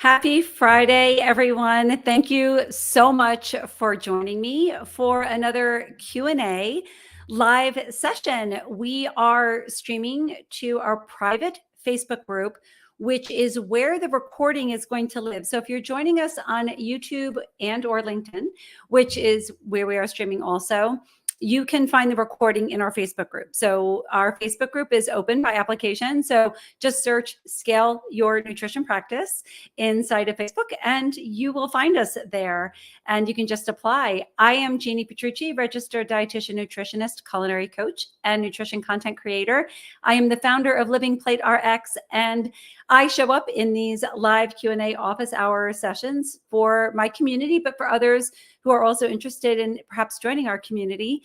Happy Friday, everyone. Thank you so much for joining me for another Q&A live session. We are streaming to our private Facebook group, which is where the recording is going to live. So if you're joining us on YouTube and or LinkedIn, which is where we are streaming also, you can find the recording in our Facebook group. So our Facebook group is open by application. So just search Scale Your Nutrition Practice inside of Facebook and you will find us there and you can just apply. I am Jeannie Petrucci, registered dietitian, nutritionist, culinary coach, and nutrition content creator. I am the founder of Living Plate RX, and I show up in these live Q&A office hour sessions for my community, but for others who are also interested in perhaps joining our community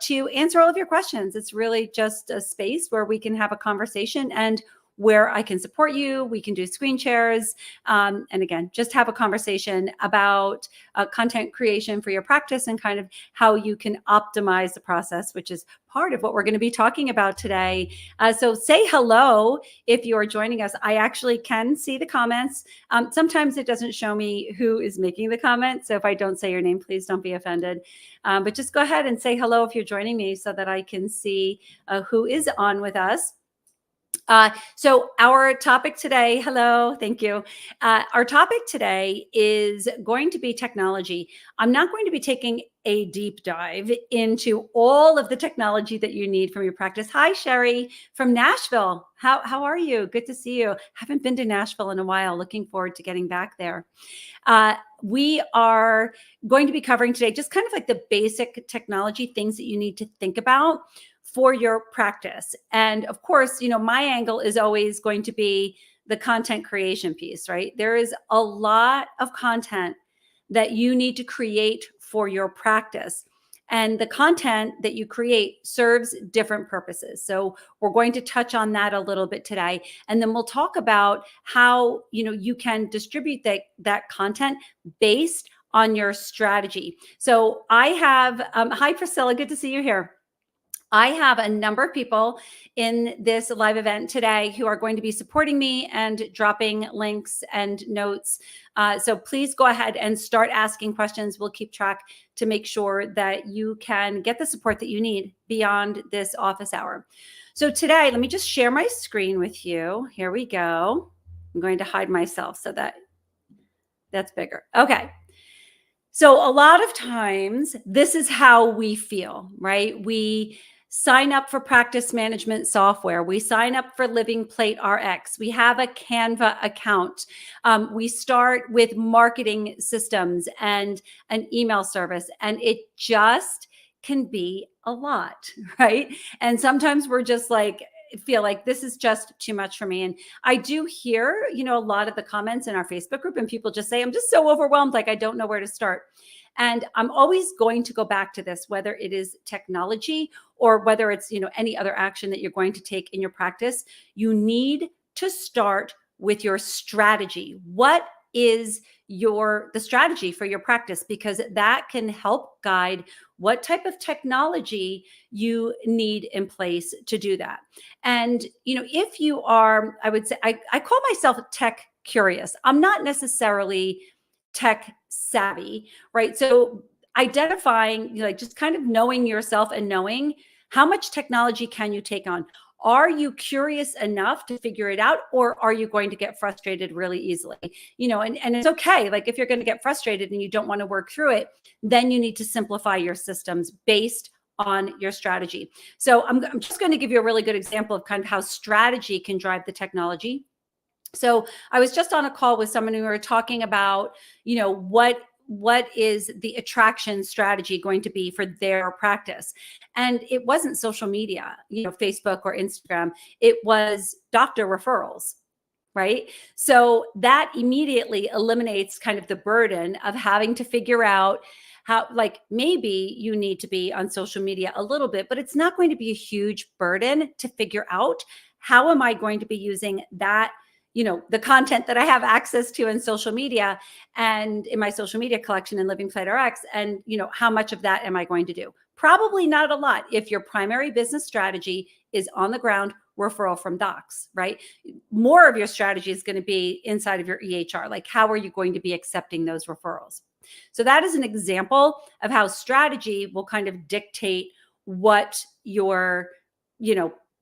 to answer all of your questions. It's really just a space where we can have a conversation and where I can support you. We can do screen shares. And again, just have a conversation about content creation for your practice and kind of how you can optimize the process, which is part of what we're going to be talking about today. So say hello if you are joining us. I actually can see the comments. Sometimes it doesn't show me who is making the comment. So if I don't say your name, please don't be offended. But just go ahead and say hello if you're joining me so that I can see who is on with us. So our topic today, hello, thank you. Our topic today is going to be technology. I'm not going to be taking a deep dive into all of the technology that you need from your practice. Hi, Sherry from Nashville. How are you? Good to see you. Haven't been to Nashville in a while. Looking forward to getting back there. We are going to be covering today just kind of like the basic technology things that you need to think about for your practice. And of course, my angle is always going to be the content creation piece, right? There is a lot of content that you need to create for your practice. And the content that you create serves different purposes. So we're going to touch on that a little bit today. And then we'll talk about how, you can distribute that content based on your strategy. So I have, hi Priscilla, good to see you here. I have a number of people in this live event today who are going to be supporting me and dropping links and notes. So please go ahead and start asking questions. We'll keep track to make sure that you can get the support that you need beyond this office hour. So today, let me just share my screen with you. Here we go. I'm going to hide myself so that's bigger. Okay. So a lot of times, this is how we feel, right? We sign up for practice management software. We sign up for Living Plate RX. We have a Canva account. We start with marketing systems and an email service, and it just can be a lot, right? And sometimes we're just like, feel like this is just too much for me. And I do hear, a lot of the comments in our Facebook group and people just say, I'm just so overwhelmed. Like I don't know where to start. And I'm always going to go back to this, whether it is technology or whether it's, any other action that you're going to take in your practice. You need to start with your strategy. What is the strategy for your practice? Because that can help guide what type of technology you need in place to do that. And, if you are, I would say, I call myself tech curious. I'm not necessarily tech savvy, right? So identifying, just kind of knowing yourself and knowing how much technology can you take on. Are you curious enough to figure it out, or are you going to get frustrated really easily? And it's okay. Like if you're going to get frustrated and you don't want to work through it, then you need to simplify your systems based on your strategy. So I'm just going to give you a really good example of kind of how strategy can drive the technology. So I was just on a call with someone who were talking about, what is the attraction strategy going to be for their practice? And it wasn't social media, Facebook or Instagram. It was doctor referrals, right? So that immediately eliminates kind of the burden of having to figure out how, like maybe you need to be on social media a little bit, but it's not going to be a huge burden to figure out how am I going to be using that, the content that I have access to in social media and in my social media collection in Living Plate RX. And, how much of that am I going to do? Probably not a lot if your primary business strategy is on the ground referral from docs, right? More of your strategy is going to be inside of your EHR. Like, how are you going to be accepting those referrals? So that is an example of how strategy will kind of dictate what your,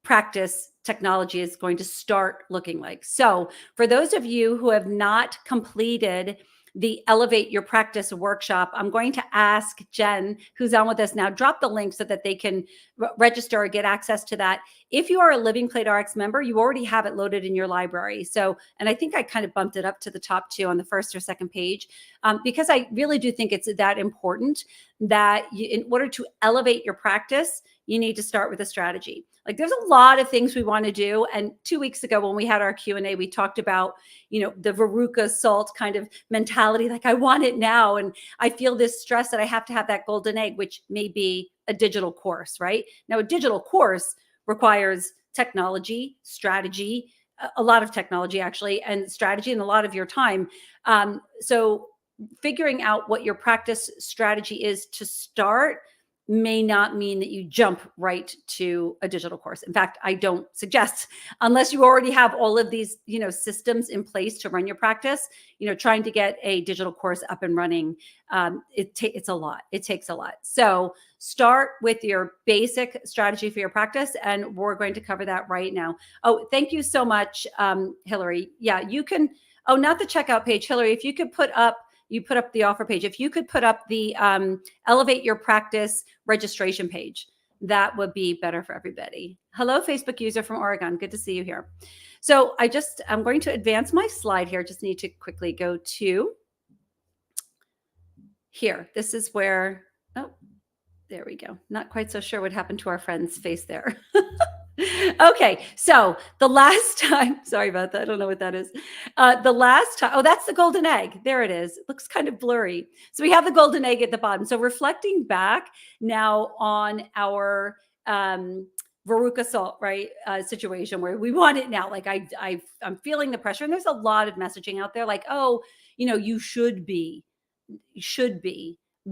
practice technology is going to start looking like. So for those of you who have not completed the Elevate Your Practice workshop, I'm going to ask Jen, who's on with us now, drop the link so that they can register or get access to that. If you are a Living Plate RX member, you already have it loaded in your library. So, and I think I kind of bumped it up to the top too on the first or second page, because I really do think it's that important that in order to elevate your practice, you need to start with a strategy. Like, there's a lot of things we want to do. And 2 weeks ago, when we had our Q&A, we talked about, the Veruca Salt kind of mentality, like, I want it now. And I feel this stress that I have to have that golden egg, which may be a digital course, right? Now, a digital course requires technology, strategy, a lot of technology actually, and strategy, and a lot of your time. So figuring out what your practice strategy is to start may not mean that you jump right to a digital course. In fact, I don't suggest, unless you already have all of these, systems in place to run your practice, trying to get a digital course up and running. It's a lot. It takes a lot. So start with your basic strategy for your practice, and we're going to cover that right now. Oh, thank you so much, Hillary. Yeah, you can. Oh, not the checkout page, Hillary. If you could put up the offer page. If you could put up the Elevate Your Practice registration page, that would be better for everybody. Hello, Facebook user from Oregon. Good to see you here. So I'm going to advance my slide here. Just need to quickly go to here. This is where, oh, there we go. Not quite so sure what happened to our friend's face there. Okay, so the last time, sorry about that. I don't know what that is. The last time, oh, that's the golden egg. There it is. It looks kind of blurry. So we have the golden egg at the bottom. So reflecting back now on our Veruca Salt, right, situation where we want it now. Like I'm feeling the pressure, and there's a lot of messaging out there like, oh, you should be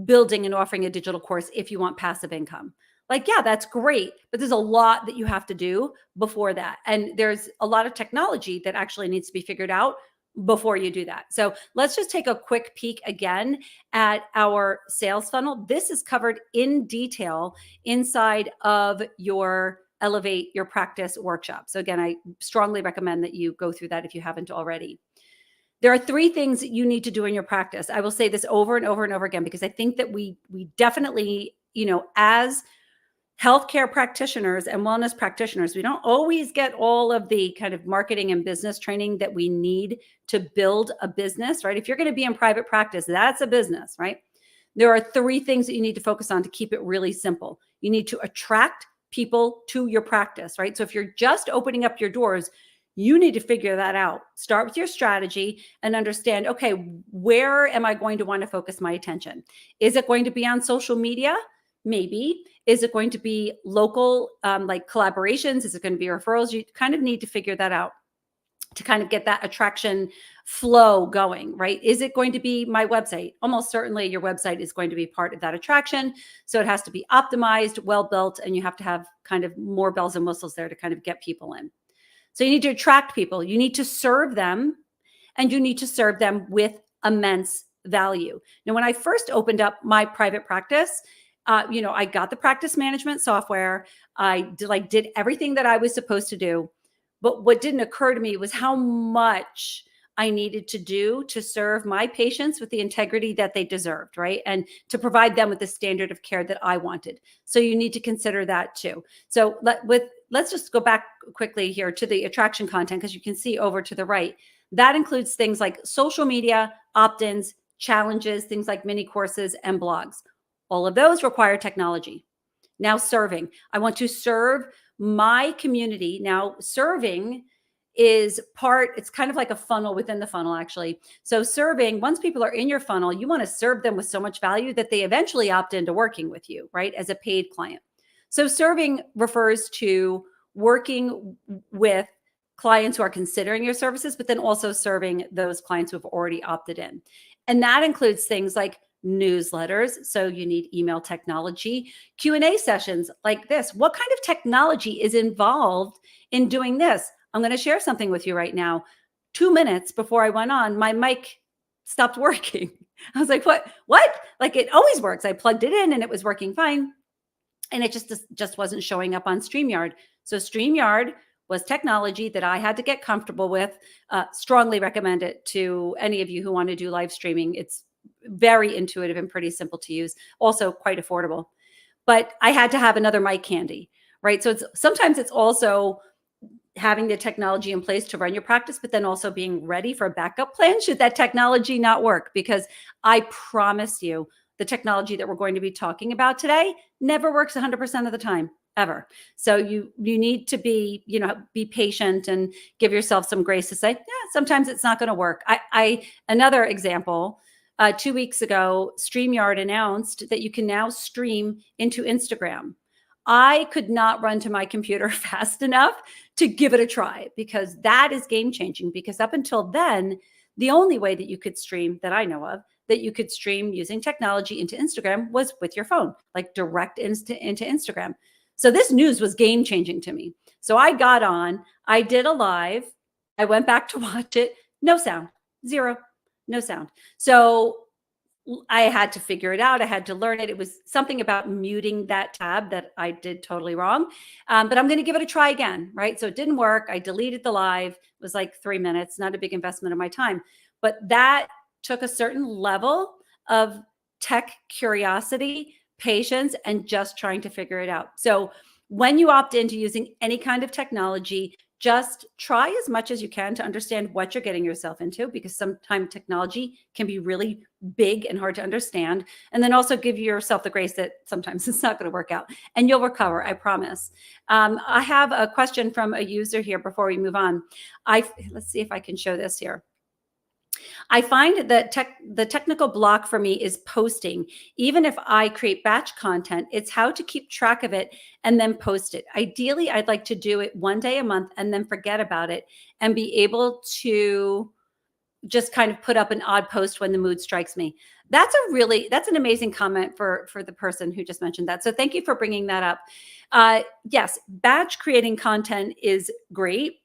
building and offering a digital course if you want passive income. Like, yeah, that's great, but there's a lot that you have to do before that. And there's a lot of technology that actually needs to be figured out before you do that. So let's just take a quick peek again at our sales funnel. This is covered in detail inside of your Elevate Your Practice workshop. So again, I strongly recommend that you go through that if you haven't already. There are 3 things that you need to do in your practice. I will say this over and over and over again, because I think that we definitely, as healthcare practitioners and wellness practitioners, we don't always get all of the kind of marketing and business training that we need to build a business, right? If you're going to be in private practice, that's a business, right? There are 3 things that you need to focus on to keep it really simple. You need to attract people to your practice, right? So if you're just opening up your doors, you need to figure that out. Start with your strategy and understand, okay, where am I going to want to focus my attention? Is it going to be on social media? Maybe. Is it going to be local, like collaborations? Is it going to be referrals? You kind of need to figure that out to kind of get that attraction flow going, right? Is it going to be my website? Almost certainly your website is going to be part of that attraction. So it has to be optimized, well-built, and you have to have kind of more bells and whistles there to kind of get people in. So you need to attract people. You need to serve them, and you need to serve them with immense value. Now, when I first opened up my private practice, I got the practice management software. I did everything that I was supposed to do. But what didn't occur to me was how much I needed to do to serve my patients with the integrity that they deserved, right? And to provide them with the standard of care that I wanted. So you need to consider that too. So let's just go back quickly here to the attraction content, because you can see over to the right. That includes things like social media, opt-ins, challenges, things like mini courses and blogs. All of those require technology. Now serving. I want to serve my community. Now serving is it's kind of like a funnel within the funnel, actually. So serving, once people are in your funnel, you want to serve them with so much value that they eventually opt into working with you, right, as a paid client. So serving refers to working with clients who are considering your services, but then also serving those clients who have already opted in. And that includes things like newsletters, so you need email technology, Q&A sessions like this. What kind of technology is involved in doing this? I'm going to share something with you right now. 2 minutes before I went on, my mic stopped working. I was like, what? Like, it always works. I plugged it in and it was working fine. And it just wasn't showing up on StreamYard. So StreamYard was technology that I had to get comfortable with. Strongly recommend it to any of you who want to do live streaming. It's very intuitive and pretty simple to use. Also quite affordable. But I had to have another mic handy, right? So sometimes it's also having the technology in place to run your practice, but then also being ready for a backup plan should that technology not work. Because I promise you, the technology that we're going to be talking about today never works 100% of the time, ever. So you need to be, be patient and give yourself some grace to say, yeah, sometimes it's not going to work. Another example, 2 weeks ago, StreamYard announced that you can now stream into Instagram. I could not run to my computer fast enough to give it a try, because that is game changing. Because up until then, the only way that you could stream that I know of, that you could stream using technology into Instagram, was with your phone, like direct into Instagram. So this news was game changing to me. So I got on, I did a live, I went back to watch it, no sound, zero, no sound. So I had to figure it out. I had to learn it. It was something about muting that tab that I did totally wrong. But I'm going to give it a try again, right? So it didn't work. I deleted the live. It was like 3 minutes, not a big investment of my time. But that took a certain level of tech curiosity, patience, and just trying to figure it out. So when you opt into using any kind of technology, just try as much as you can to understand what you're getting yourself into, because sometimes technology can be really big and hard to understand. And then also give yourself the grace that sometimes it's not going to work out, and you'll recover, I promise. I have a question from a user here before we move on. Let's see if I can show this here. I find that the technical block for me is posting. Even if I create batch content, it's how to keep track of it and then post it. Ideally, I'd like to do it 1 day a month and then forget about it, and be able to just kind of put up an odd post when the mood strikes me. That's an amazing comment for the person who just mentioned that. So thank you for bringing that up. Yes, batch creating content is great.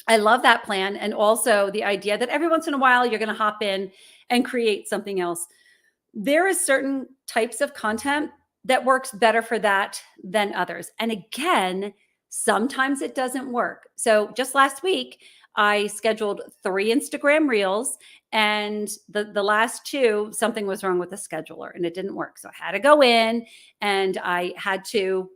I love that plan. And also the idea that every once in a while you're going to hop in and create something else. There is certain types of content that works better for that than others. And again, sometimes it doesn't work. So just last week, I scheduled 3 Instagram reels, and the last 2, something was wrong with the scheduler and it didn't work. So I had to go in and I had to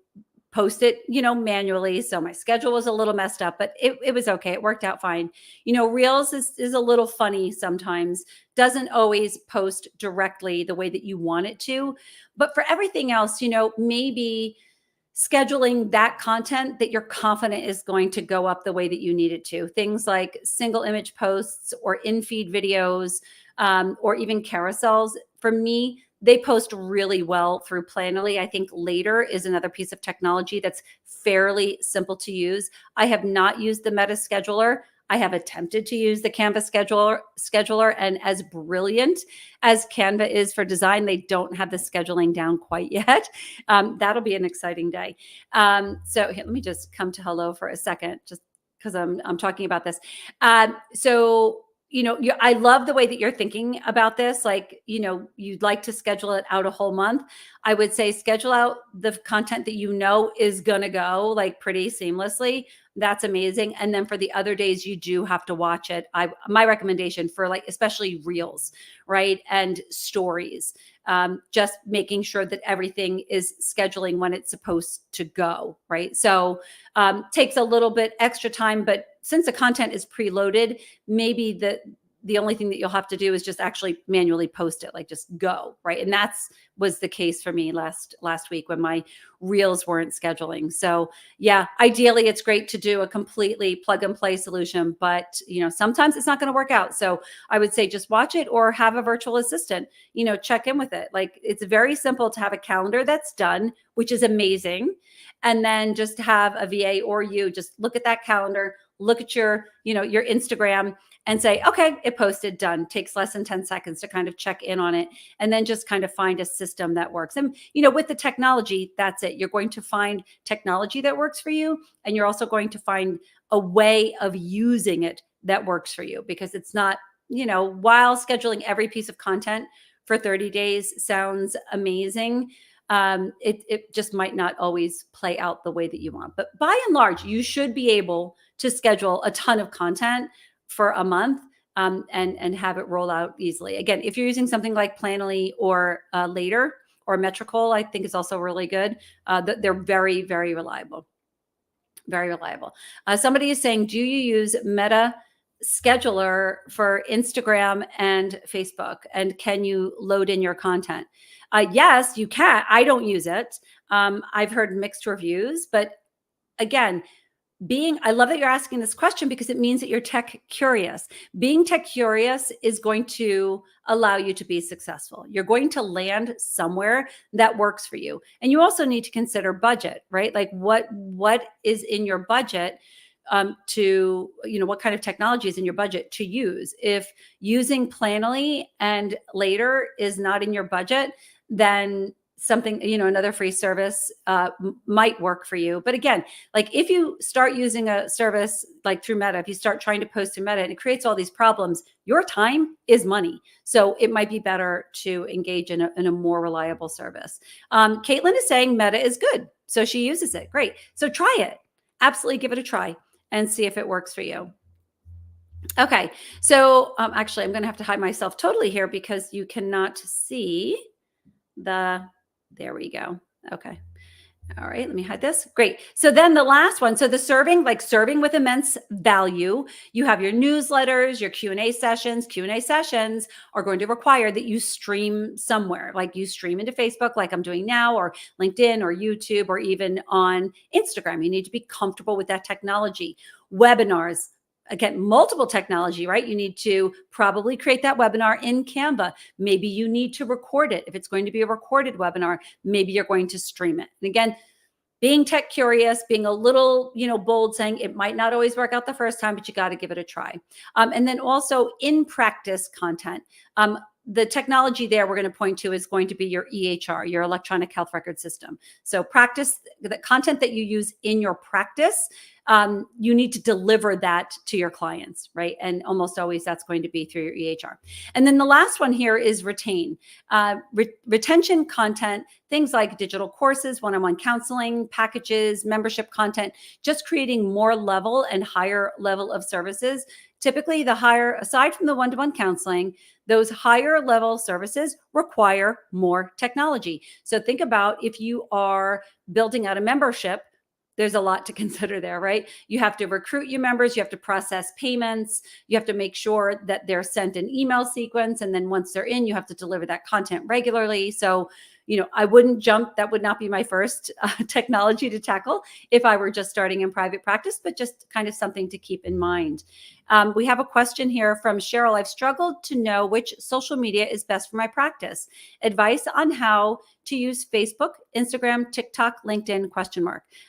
post it, manually. So my schedule was a little messed up, but it was okay. It worked out fine. Reels is a little funny sometimes, doesn't always post directly the way that you want it to. But for everything else, maybe scheduling that content that you're confident is going to go up the way that you need it to. Things like single image posts or in-feed videos, or even carousels. For me, they post really well through Planoly. I think Later is another piece of technology that's fairly simple to use. I have not used the Meta Scheduler. I have attempted to use the Canva scheduler, and as brilliant as Canva is for design, they don't have the scheduling down quite yet. That'll be an exciting day. So here, let me just come to hello for a second, just because I'm talking about this. I love the way that you're thinking about this. Like, you'd like to schedule it out a whole month. I would say schedule out the content that is going to go like pretty seamlessly. That's amazing. And then for the other days, you do have to watch it. My recommendation for especially reels, right? And stories, just making sure that everything is scheduling when it's supposed to go, right? So takes a little bit extra time, but since the content is preloaded, maybe the only thing that you'll have to do is just actually manually post it, like just go, right? And was the case for me last week when my reels weren't scheduling. So yeah, ideally it's great to do a completely plug and play solution, but sometimes it's not going to work out. So I would say just watch it or have a virtual assistant, check in with it. Like, it's very simple to have a calendar that's done, which is amazing. And then just have a VA or you just look at that calendar, look at your, your Instagram and say, okay, it posted, done. Takes less than 10 seconds to kind of check in on it, and then just kind of find a system that works. And, with the technology, that's it. You're going to find technology that works for you, and you're also going to find a way of using it that works for you, because it's not, while scheduling every piece of content for 30 days sounds amazing, it just might not always play out the way that you want. But by and large, you should be able to schedule a ton of content for a month, and have it roll out easily. Again, if you're using something like Planoly or Later or Metrical, I think is also really good. They're very, very reliable. Very reliable. Somebody is saying, do you use Meta Scheduler for Instagram and Facebook? And can you load in your content? Yes, you can. I don't use it. I've heard mixed reviews, but again, I love that you're asking this question, because it means that you're tech curious. Being tech curious is going to allow you to be successful. You're going to land somewhere that works for you. And you also need to consider budget, right? Like what is in your budget, what kind of technology is in your budget to use. If using Planoly and Later is not in your budget, then something, another free service might work for you. But again, like if you start using a service like through Meta, if you start trying to post through Meta and it creates all these problems, your time is money. So it might be better to engage in a more reliable service. Caitlin is saying Meta is good, so she uses it. Great. So try it. Absolutely give it a try and see if it works for you. Okay. So actually, I'm going to have to hide myself totally here because you cannot see there we go. Okay. All right, let me hide this. Great. So then the last one, so the serving with immense value. You have your newsletters, your Q&A sessions. Q&A sessions are going to require that you stream somewhere, like you stream into Facebook, like I'm doing now, or LinkedIn or YouTube, or even on Instagram. You need to be comfortable with that technology. Webinars, again, multiple technology, right? You need to probably create that webinar in Canva. Maybe you need to record it. If it's going to be a recorded webinar, maybe you're going to stream it. And again, being tech curious, being a little, bold, saying it might not always work out the first time, but you got to give it a try. And then also in practice content. The technology there we're going to point to is going to be your EHR, your electronic health record system. So practice, the content that you use in your practice, you need to deliver that to your clients, right? And almost always that's going to be through your EHR. And then the last one here is retain. Retention content, things like digital courses, one-on-one counseling, packages, membership content, just creating more level and higher level of services. Typically aside from the one-to-one counseling, those higher level services require more technology. So think about if you are building out a membership, there's a lot to consider there, right? You have to recruit your members, you have to process payments, you have to make sure that they're sent an email sequence. And then once they're in, you have to deliver that content regularly. So, I wouldn't jump. That would not be my first technology to tackle if I were just starting in private practice, but just kind of something to keep in mind. We have a question here from Cheryl. I've struggled to know which social media is best for my practice. Advice on how to use Facebook, Instagram, TikTok, LinkedIn, ?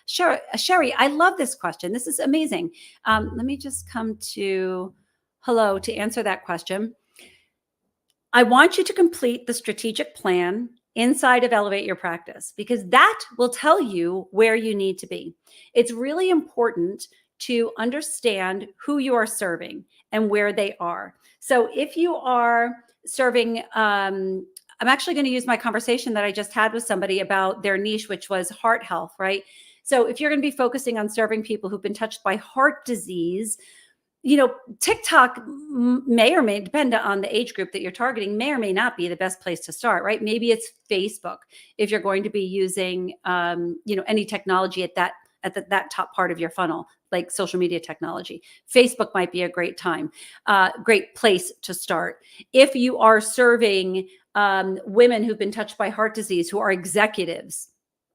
Sure. Sherry, I love this question. This is amazing. Let me just come to hello to answer that question. I want you to complete the strategic plan inside of Elevate Your Practice, because that will tell you where you need to be. It's really important to understand who you are serving and where they are. So if you are serving, I'm actually going to use my conversation that I just had with somebody about their niche, which was heart health, right? So if you're going to be focusing on serving people who've been touched by heart disease, TikTok may or may, depend on the age group that you're targeting, may or may not be the best place to start, right? Maybe it's Facebook if you're going to be using, any technology at that top part of your funnel, like social media technology. Facebook might be a great great place to start. If you are serving women who've been touched by heart disease, who are executives,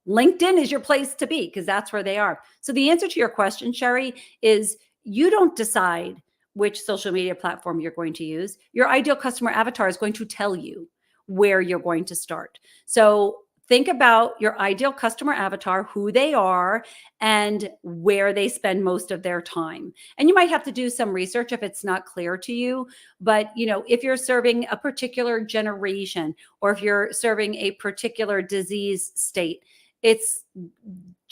LinkedIn is your place to be, because that's where they are. So the answer to your question, Sherry, is you don't decide which social media platform you're going to use. Your ideal customer avatar is going to tell you where you're going to start. So think about your ideal customer avatar, who they are, and where they spend most of their time. And you might have to do some research if it's not clear to you. But if you're serving a particular generation, or if you're serving a particular disease state, it's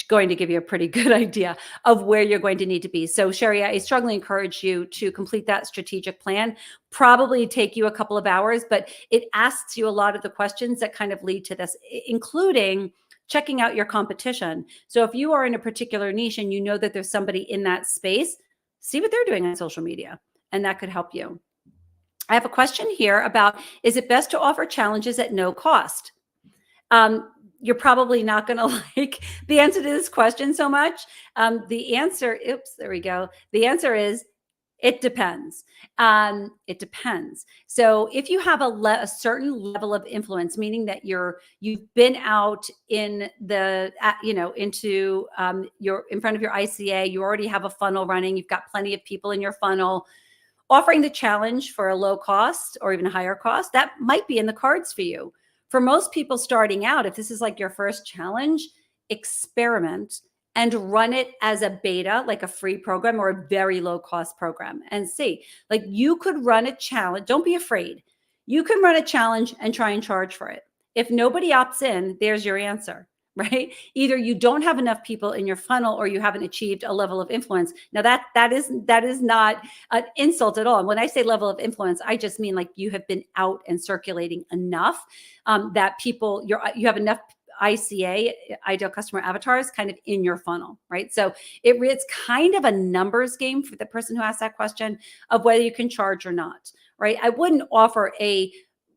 going to give you a pretty good idea of where you're going to need to be. So Sherry, I strongly encourage you to complete that strategic plan. Probably take you a couple of hours, but it asks you a lot of the questions that kind of lead to this, including checking out your competition. So if you are in a particular niche and you know that there's somebody in that space, see what they're doing on social media, and that could help you. I have a question here about, is it best to offer challenges at no cost? You're probably not going to like the answer to this question so much. The answer, there we go. The answer is, it depends. It depends. So if you have a certain level of influence, meaning that you've been out in the, into you're in front of your ICA, you already have a funnel running, you've got plenty of people in your funnel, offering the challenge for a low cost or even a higher cost, that might be in the cards for you. For most people starting out, if this is like your first challenge, experiment and run it as a beta, like a free program or a very low cost program, and see. Like, you could run a challenge. Don't be afraid. You can run a challenge and try and charge for it. If nobody opts in, there's your answer, right? Either you don't have enough people in your funnel or you haven't achieved a level of influence. Now that is not an insult at all. And when I say level of influence, I just mean like you have been out and circulating enough that people, you have enough ICA, ideal customer avatars, kind of in your funnel, right? So it's kind of a numbers game for the person who asked that question of whether you can charge or not, right? I wouldn't offer a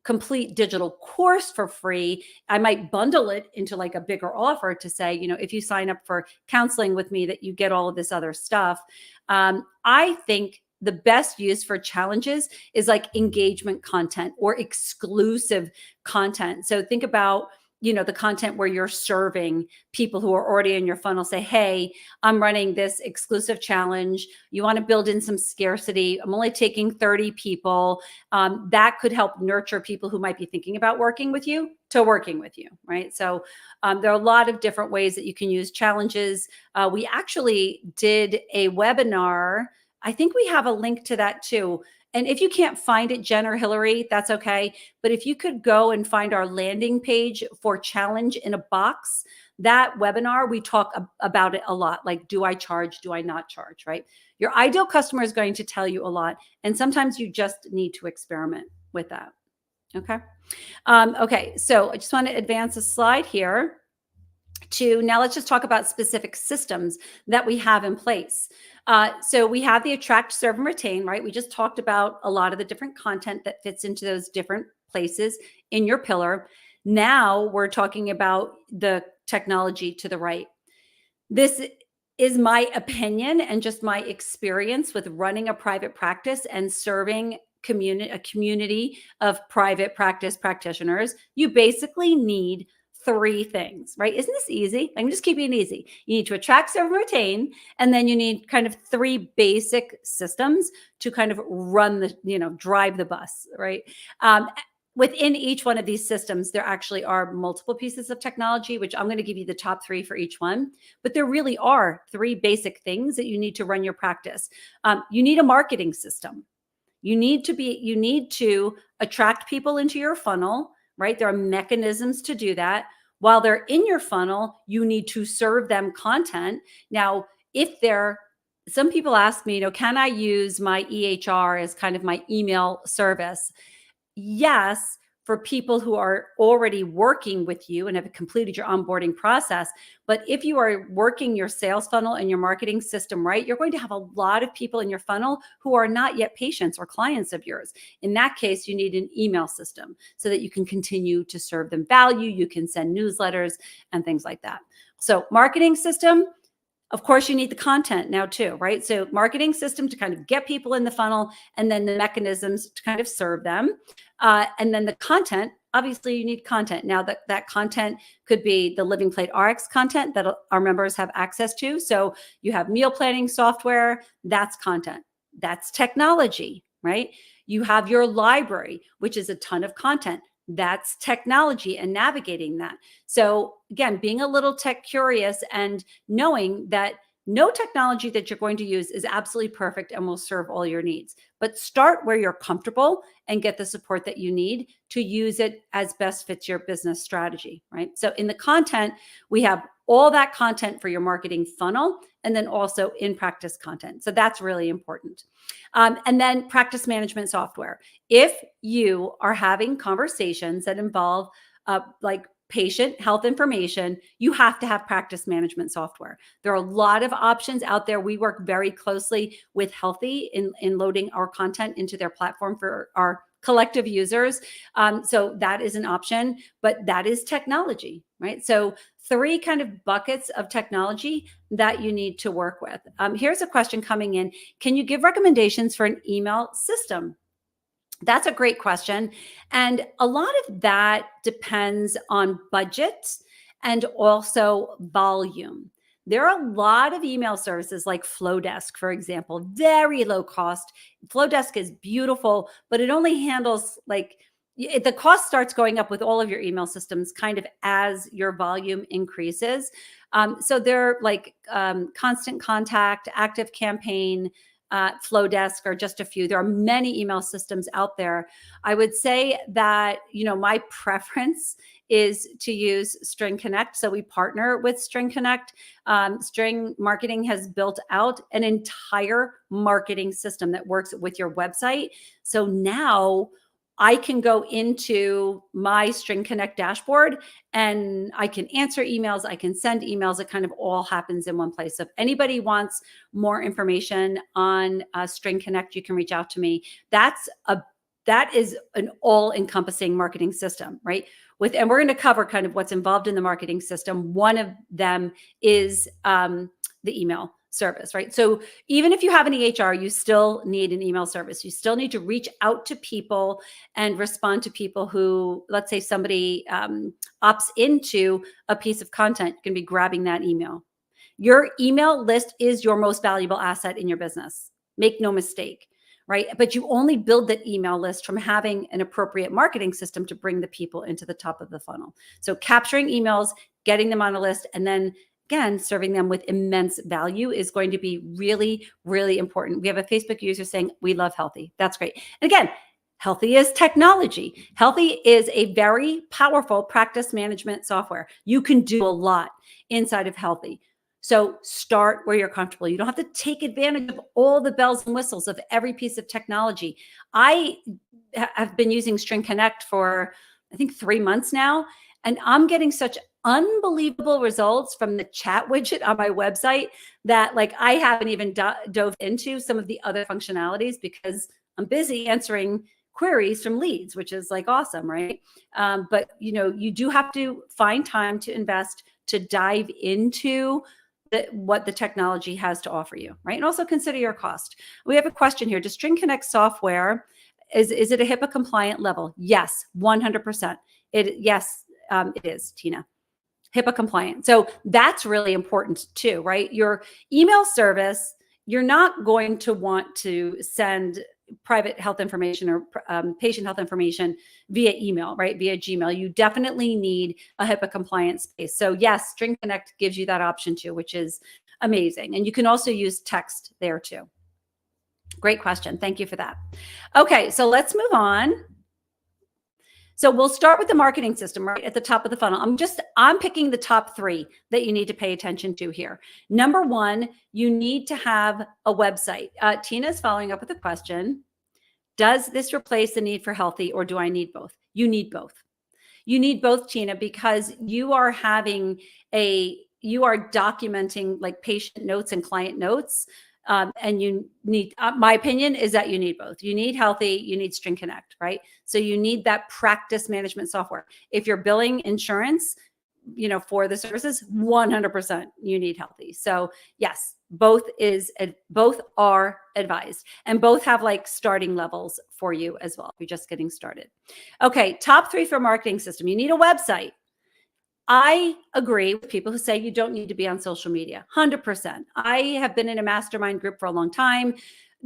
complete digital course for free. I might bundle it into like a bigger offer to say, if you sign up for counseling with me, that you get all of this other stuff. I think the best use for challenges is like engagement content or exclusive content. So think about, the content where you're serving people who are already in your funnel. Say, hey, I'm running this exclusive challenge. You want to build in some scarcity. I'm only taking 30 people. That could help nurture people who might be thinking about working with you to working with you, right? So there are a lot of different ways that you can use challenges. We actually did a webinar. I think we have a link to that too. And if you can't find it, Jen or Hillary, that's okay. But if you could go and find our landing page for Challenge in a Box, that webinar, we talk about it a lot. Like, do I charge? Do I not charge, right? Your ideal customer is going to tell you a lot. And sometimes you just need to experiment with that. Okay. Okay. So I just want to advance a slide here now let's just talk about specific systems that we have in place. So we have the attract, serve, and retain, right? We just talked about a lot of the different content that fits into those different places in your pillar. Now we're talking about the technology to the right. This is my opinion and just my experience with running a private practice and serving a community of private practice practitioners. You basically need 3 things, right? Isn't this easy? I'm just keeping it easy. You need to attract, serve, and retain, and then you need kind of 3 basic systems to kind of run drive the bus, right? Within each one of these systems, there actually are multiple pieces of technology, which I'm going to give you the top 3 for each one. But there really are 3 basic things that you need to run your practice. You need a marketing system. You need to attract people into your funnel, right? There are mechanisms to do that. While they're in your funnel, you need to serve them content. Now, some people ask me, can I use my EHR as kind of my email service? Yes, for people who are already working with you and have completed your onboarding process. But if you are working your sales funnel and your marketing system right, you're going to have a lot of people in your funnel who are not yet patients or clients of yours. In that case, you need an email system so that you can continue to serve them value. You can send newsletters and things like that. So marketing system, of course, you need the content now too, right? So marketing system to kind of get people in the funnel, and then the mechanisms to kind of serve them. And then the content, obviously you need content. Now that content could be the Living Plate RX content that our members have access to. So you have meal planning software, that's content. That's technology, right? You have your library, which is a ton of content. That's technology and navigating that. So again, being a little tech curious and knowing that no technology that you're going to use is absolutely perfect and will serve all your needs. But start where you're comfortable and get the support that you need to use it as best fits your business strategy, right? So in the content, we have all that content for your marketing funnel, and then also in practice content. So that's really important. And then practice management software. If you are having conversations that involve like patient health information, you have to have practice management software. There are a lot of options out there. We work very closely with Healthy in loading our content into their platform for our collective users. So that is an option, but that is technology, right? So 3 kind of buckets of technology that you need to work with. Here's a question coming in. Can you give recommendations for an email system? That's a great question. And a lot of that depends on budget and also volume. There are a lot of email services like Flowdesk, for example, very low cost. Flowdesk is beautiful, but it only handles like the cost starts going up with all of your email systems kind of as your volume increases. So they're like Constant Contact, Active Campaign, Flowdesk are just a few. There are many email systems out there. I would say that, my preference is to use String Connect. So we partner with String Connect. String Marketing has built out an entire marketing system that works with your website. So now I can go into my String Connect dashboard and I can answer emails, I can send emails. It kind of all happens in one place. So if anybody wants more information on String Connect, you can reach out to me. That is an all-encompassing marketing system, right? And we're going to cover kind of what's involved in the marketing system. One of them is the email service, right? So even if you have an EHR, you still need an email service. You still need to reach out to people and respond to people who, let's say somebody opts into a piece of content, you can be grabbing that email. Your email list is your most valuable asset in your business. Make no mistake, right? But you only build that email list from having an appropriate marketing system to bring the people into the top of the funnel. So capturing emails, getting them on a list, and then again, serving them with immense value is going to be really, really important. We have a Facebook user saying, we love Healthy. That's great. And again, Healthy is technology. Healthy is a very powerful practice management software. You can do a lot inside of Healthy. So start where you're comfortable. You don't have to take advantage of all the bells and whistles of every piece of technology. I have been using String Connect for, I think, 3 months now, and I'm getting such unbelievable results from the chat widget on my website that like I haven't even dove into some of the other functionalities because I'm busy answering queries from leads, which is like awesome, right? But you do have to find time to invest to dive into what the technology has to offer you, right? And also consider your cost. We have a question here. Does String Connect software, is it a HIPAA compliant level? Yes, 100%. Yes, it is, Tina. HIPAA compliant. So that's really important too, right? Your email service, you're not going to want to send private health information or patient health information via email, right? Via Gmail. You definitely need a HIPAA compliant space. So yes, String Connect gives you that option too, which is amazing. And you can also use text there too. Great question. Thank you for that. Okay, so let's move on. So we'll start with the marketing system right at the top of the funnel. I'm picking the top 3 that you need to pay attention to here. Number 1, you need to have a website. Tina is following up with a question. Does this replace the need for Healthy, or do I need both? You need both. You need both, Tina, because you are documenting like patient notes and client notes. And you need, my opinion is that you need both. You need Healthy, you need String Connect, right? So you need that practice management software. If you're billing insurance, for the services, 100% you need Healthy. So yes, both are advised, and both have like starting levels for you as well. If you're just getting started. Okay, top 3 for marketing system. You need a website. I agree with people who say you don't need to be on social media, 100%. I have been in a mastermind group for a long time.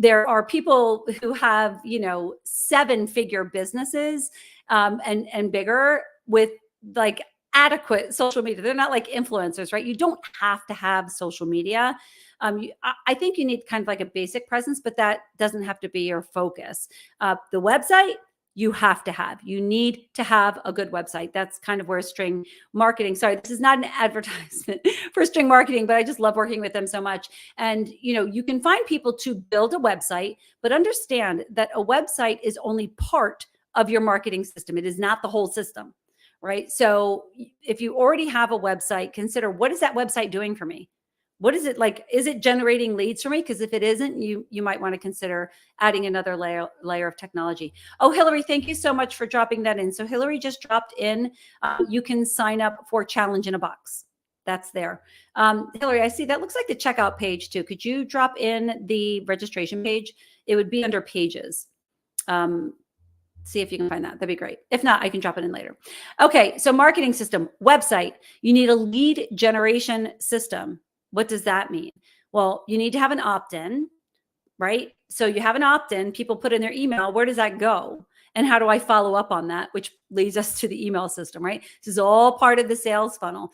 there are people who have, 7-figure businesses and bigger with like adequate social media. They're not like influencers, right? You don't have to have social media. I think you need kind of like a basic presence, but that doesn't have to be your focus. The website, you have to have. You need to have a good website. That's kind of where String Marketing. Sorry, this is not an advertisement for String Marketing, but I just love working with them so much. And you can find people to build a website, but understand that a website is only part of your marketing system. It is not the whole system, right? So if you already have a website, consider, what is that website doing for me? What is it like? Is it generating leads for me? Because if it isn't, you might want to consider adding another layer of technology. Oh, Hillary, thank you so much for dropping that in. So Hillary just dropped in. You can sign up for Challenge in a Box. That's there. Hillary, I see that looks like the checkout page too. Could you drop in the registration page? It would be under pages. See if you can find that. That'd be great. If not, I can drop it in later. Okay, so marketing system, website. You need a lead generation system. What does that mean? Well, you need to have an opt-in, right? So you have an opt-in, people put in their email, where does that go? And how do I follow up on that? Which leads us to the email system, right? This is all part of the sales funnel.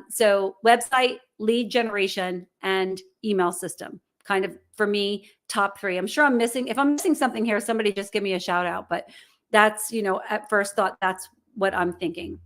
So website, lead generation, and email system. Kind of, for me, top 3. I'm sure I'm missing, if I'm missing something here, somebody just give me a shout out, but that's, at first thought, that's what I'm thinking.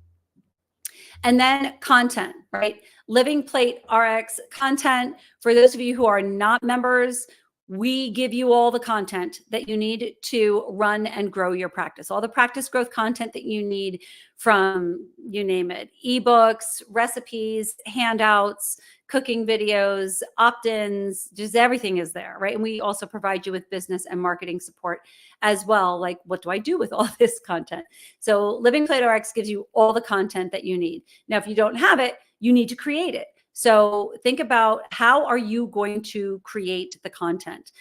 And then content, right? Living Plate RX content. For those of you who are not members, we give you all the content that you need to run and grow your practice. All the practice growth content that you need, from, you name it, ebooks, recipes, handouts, cooking videos, opt-ins, just everything is there, right? And we also provide you with business and marketing support as well. Like, what do I do with all this content? So Living Plate RX gives you all the content that you need. Now, if you don't have it, you need to create it. So think about, how are you going to create the content?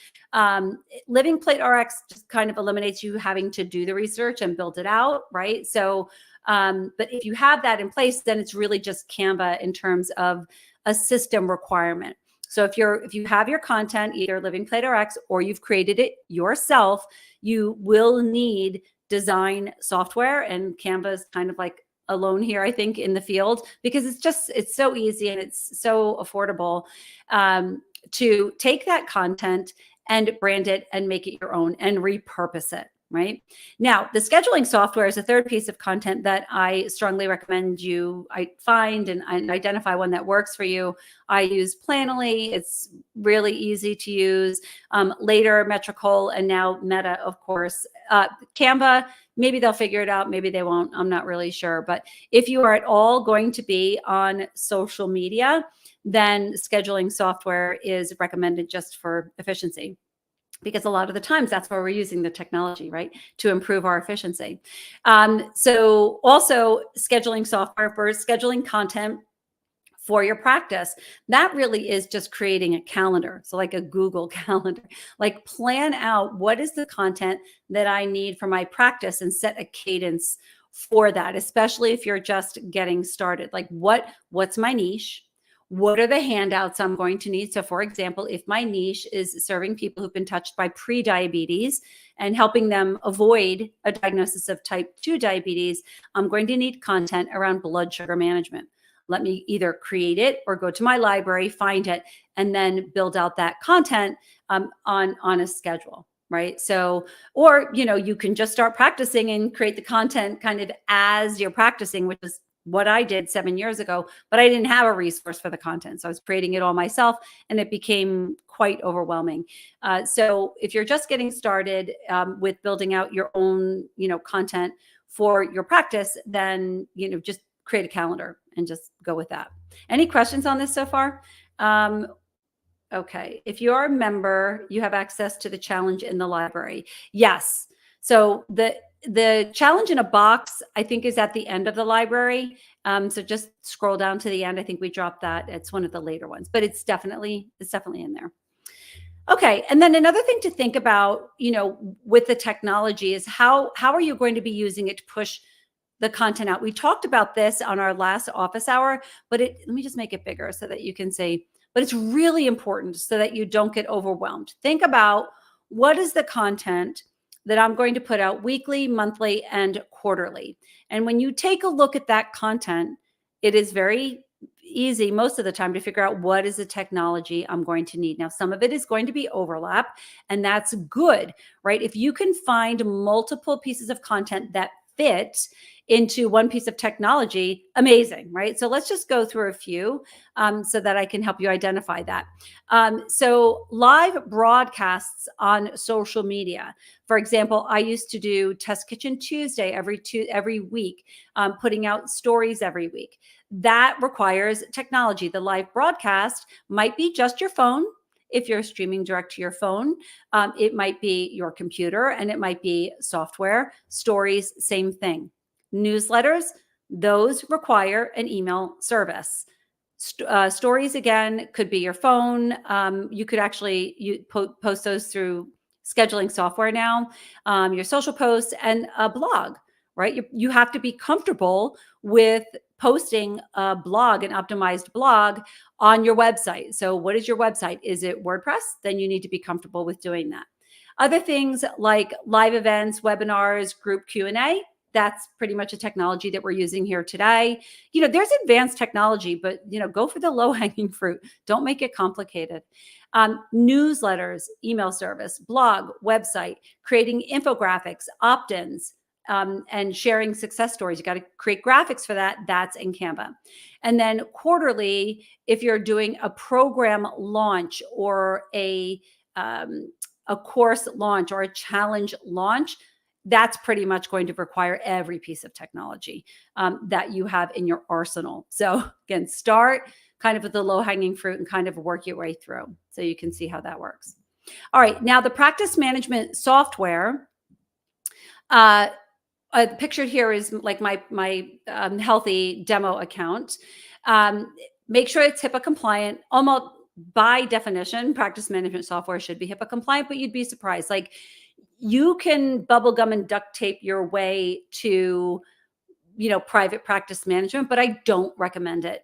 Living Plate RX just kind of eliminates you having to do the research and build it out, right? So, but if you have that in place, then it's really just Canva in terms of a system requirement. So if you have your content, either Living Plate RX or you've created it yourself, you will need design software, and Canva is kind of like alone here, I think, in the field, because it's so easy and it's so affordable to take that content and brand it and make it your own and repurpose it. Right now, the scheduling software is a third piece of content that I strongly recommend you find and identify one that works for you. I use Planoly. It's really easy to use. Later, Metricool, and now Meta, of course. Canva, maybe they'll figure it out. Maybe they won't. I'm not really sure. But if you are at all going to be on social media, then scheduling software is recommended just for efficiency, because a lot of the times that's where we're using the technology, right, to improve our efficiency. So also scheduling software for scheduling content for your practice, that really is just creating a calendar. So like a Google Calendar, like plan out, what is the content that I need for my practice, and set a cadence for that, especially if you're just getting started. Like, what's my niche? What are the handouts I'm going to need? So for example, if my niche is serving people who've been touched by pre-diabetes and helping them avoid a diagnosis of type 2 diabetes, I'm going to need content around blood sugar management. Let me either create it or go to my library, find it, and then build out that content on a schedule, right? So, or, you can just start practicing and create the content kind of as you're practicing, which is what I did 7 years ago, but I didn't have a resource for the content. So I was creating it all myself, and it became quite overwhelming. So if you're just getting started with building out your own, content for your practice, then, just create a calendar and just go with that. Any questions on this so far? Okay. If you are a member, you have access to the challenge in the library. Yes. So the challenge in a box, I think, is at the end of the library. So just scroll down to the end. I think we dropped that. It's one of the later ones, but it's definitely in there. Okay. And then another thing to think about, with the technology is how are you going to be using it to push the content out? We talked about this on our last office hour, but let me just make it bigger so that you can see, but it's really important so that you don't get overwhelmed. Think about, what is the content that I'm going to put out weekly, monthly, and quarterly? And when you take a look at that content, it is very easy most of the time to figure out what is the technology I'm going to need. Now, some of it is going to be overlap, and that's good, right? If you can find multiple pieces of content that fit into one piece of technology, amazing, right? So let's just go through a few so that I can help you identify that. So live broadcasts on social media. For example, I used to do Test Kitchen Tuesday every week, putting out stories every week. That requires technology. The live broadcast might be just your phone. If you're streaming direct to your phone, it might be your computer, and it might be software. Stories, same thing. Newsletters, those require an email service. Stories, again, could be your phone. You could actually post those through scheduling software now, your social posts, and a blog, right? You have to be comfortable with posting a blog, an optimized blog on your website. So what is your website? Is it WordPress? Then you need to be comfortable with doing that. Other things like live events, webinars, group Q&A, that's pretty much a technology that we're using here today. There's advanced technology, but go for the low hanging fruit. Don't make it complicated. Newsletters, email service, blog, website, creating infographics, opt-ins, and sharing success stories. You got to create graphics for that. That's in Canva. And then quarterly, if you're doing a program launch or a course launch or a challenge launch, that's pretty much going to require every piece of technology that you have in your arsenal. So again, start kind of with the low hanging fruit and kind of work your way through so you can see how that works. All right. Now the practice management software, pictured here is like my Healthy demo account. Make sure it's HIPAA compliant. Almost by definition, practice management software should be HIPAA compliant, but you'd be surprised. Like, you can bubblegum and duct tape your way to, private practice management, but I don't recommend it.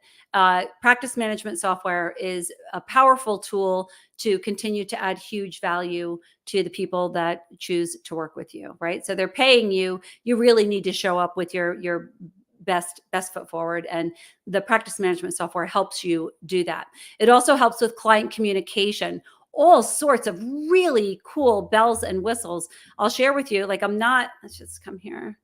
Practice management software is a powerful tool to continue to add huge value to the people that choose to work with you, right? So they're paying you. You really need to show up with your best foot forward, and the practice management software helps you do that. It also helps with client communication. All sorts of really cool bells and whistles. I'll share with you. Like, let's just come here.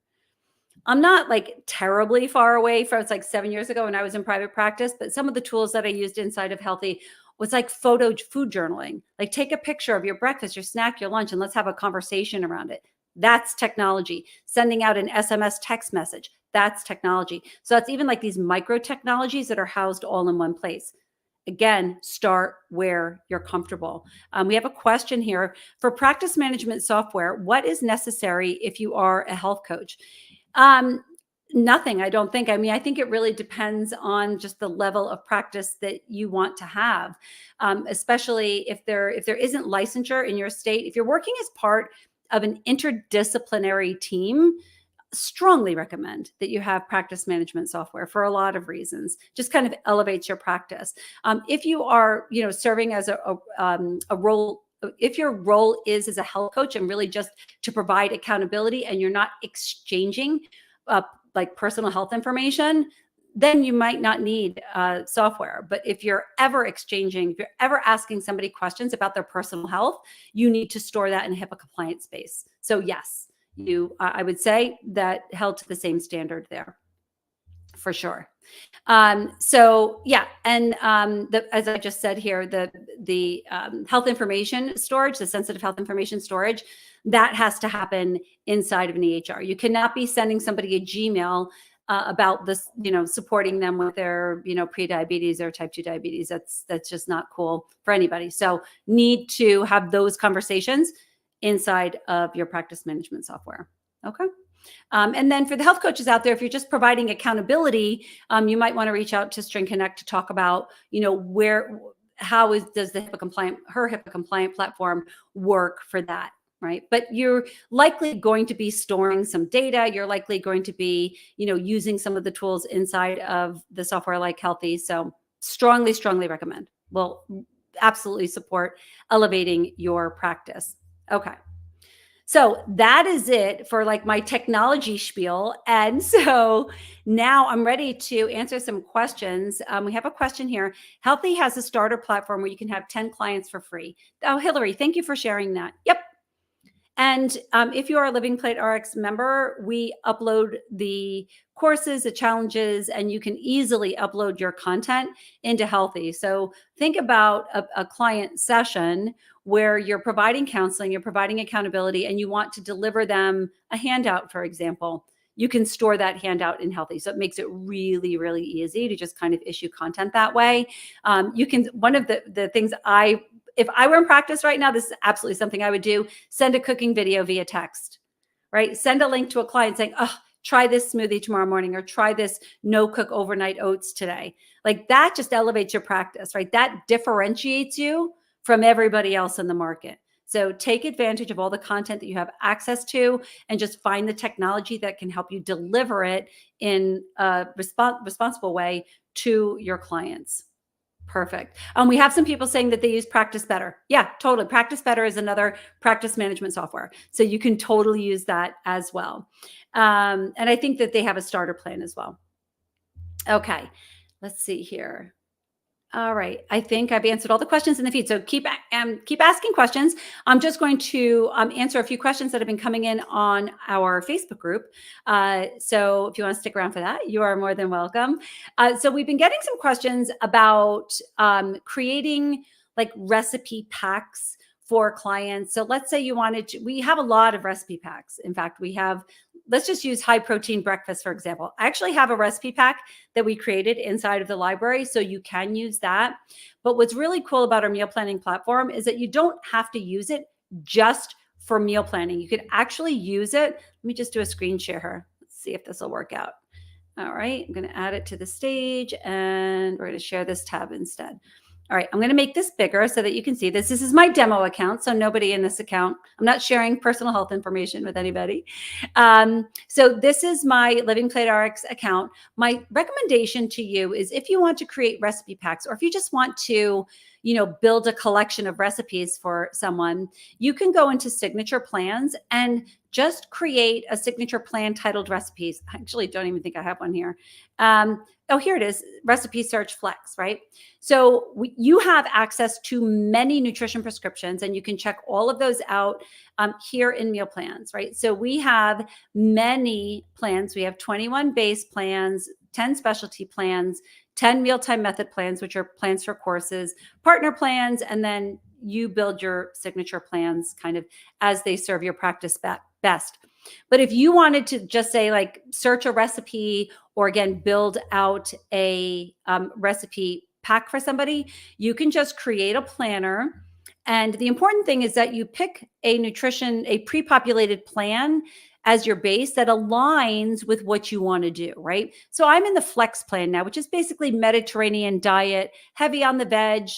I'm not like terribly far away from, it's like 7 years ago when I was in private practice, but some of the tools that I used inside of Healthy was like food journaling. Like, take a picture of your breakfast, your snack, your lunch, and let's have a conversation around it. That's technology. Sending out an SMS text message, that's technology. So it's even like these micro technologies that are housed all in one place. Again, start where you're comfortable. We have a question here. For practice management software, what is necessary if you are a health coach? Nothing, I don't think. I mean, I think it really depends on just the level of practice that you want to have, especially if there isn't licensure in your state. If you're working as part of an interdisciplinary team, strongly recommend that you have practice management software for a lot of reasons. Just kind of elevates your practice. If you are, serving as a role, if your role is as a health coach and really just to provide accountability, and you're not exchanging like personal health information, then you might not need software. But if you're ever exchanging, if you're ever asking somebody questions about their personal health, you need to store that in a HIPAA compliant space. So yes, I would say that held to the same standard there, for sure. So yeah, and as I just said here, the health information storage, the sensitive health information storage, that has to happen inside of an EHR. You cannot be sending somebody a Gmail about this, supporting them with their, pre-diabetes or type 2 diabetes. That's just not cool for anybody. So need to have those conversations inside of your practice management software. Okay. And then for the health coaches out there, if you're just providing accountability, you might want to reach out to String Connect to talk about, does the her HIPAA compliant platform work for that, right? But you're likely going to be storing some data. You're likely going to be, using some of the tools inside of the software like Healthy. So strongly recommend. Well, absolutely support elevating your practice. Okay. So that is it for like my technology spiel. And so now I'm ready to answer some questions. We have a question here. Healthy has a starter platform where you can have 10 clients for free. Oh, Hillary, thank you for sharing that. Yep. And if you are a Living Plate RX member, we upload the courses, the challenges, and you can easily upload your content into Healthy. So think about a client session where you're providing counseling, you're providing accountability, and you want to deliver them a handout, for example. You can store that handout in Healthy. So it makes it really, really easy to just kind of issue content that way. You can, one of the things if I were in practice right now, this is absolutely something I would do. Send a cooking video via text, right? Send a link to a client saying, oh, try this smoothie tomorrow morning, or try this no cook overnight oats today. Like that just elevates your practice, right? That differentiates you from everybody else in the market. So take advantage of all the content that you have access to and just find the technology that can help you deliver it in a responsible way to your clients. Perfect. We have some people saying that they use Practice Better. Yeah, totally. Practice Better is another practice management software. So you can totally use that as well. And I think that they have a starter plan as well. Okay, let's see here. All right. I think I've answered all the questions in the feed. So keep asking questions. I'm just going to answer a few questions that have been coming in on our Facebook group. So if you want to stick around for that, you are more than welcome. So we've been getting some questions about creating like recipe packs for clients. So let's say you wanted to, we have a lot of recipe packs. In fact, we have, let's just use high protein breakfast, for example. I actually have a recipe pack that we created inside of the library, so you can use that. But what's really cool about our meal planning platform is that you don't have to use it just for meal planning. You could actually use it. Let me just do a screen share here. Let's see if this will work out. All right, I'm going to add it to the stage, and we're going to share this tab instead. All right, I'm going to make this bigger so that you can see this. This is my demo account, so nobody in this account. I'm not sharing personal health information with anybody. So this is my Living Plate RX account. My recommendation to you is if you want to create recipe packs, or if you just want to, build a collection of recipes for someone, you can go into signature plans and just create a signature plan titled recipes. I actually don't even think I have one here. Oh, here it is, Recipe Search Flex, right? So you have access to many nutrition prescriptions, and you can check all of those out here in meal plans, right? So we have many plans. We have 21 base plans, 10 specialty plans, 10 mealtime method plans, which are plans for courses, partner plans, and then you build your signature plans kind of as they serve your practice best. But if you wanted to just say like search a recipe, or again, build out a recipe pack for somebody, you can just create a planner. And the important thing is that you pick a pre-populated plan as your base that aligns with what you want to do, right? So I'm in the flex plan now, which is basically Mediterranean diet, heavy on the veg,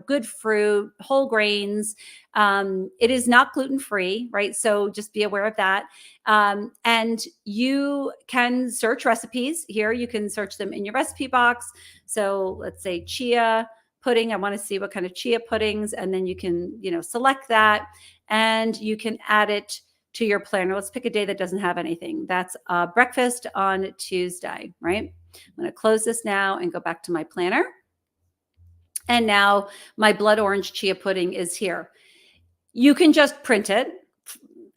good fruit, whole grains. It is not gluten-free, right? So just be aware of that. And you can search recipes here. You can search them in your recipe box. So let's say chia pudding. I want to see what kind of chia puddings, and then you can, select that, and you can add it to your planner. Let's pick a day that doesn't have anything. That's breakfast on Tuesday, right? I'm going to close this now and go back to my planner. And now my blood orange chia pudding is here. You can just print it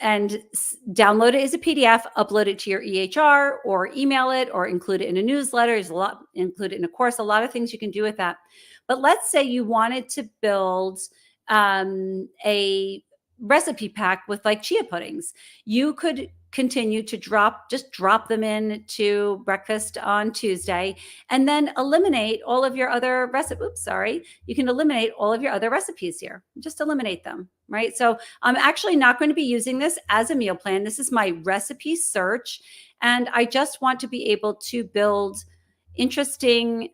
and download it as a PDF, upload it to your EHR, or email it, or include it in a newsletter. There's a lot, include it in a course, a lot of things you can do with that. But let's say you wanted to build a recipe pack with like chia puddings. You could continue to drop them in to breakfast on Tuesday, and then eliminate all of your other recipes. You can eliminate all of your other recipes here. Just eliminate them, right? So I'm actually not going to be using this as a meal plan. This is my recipe search, and I just want to be able to build interesting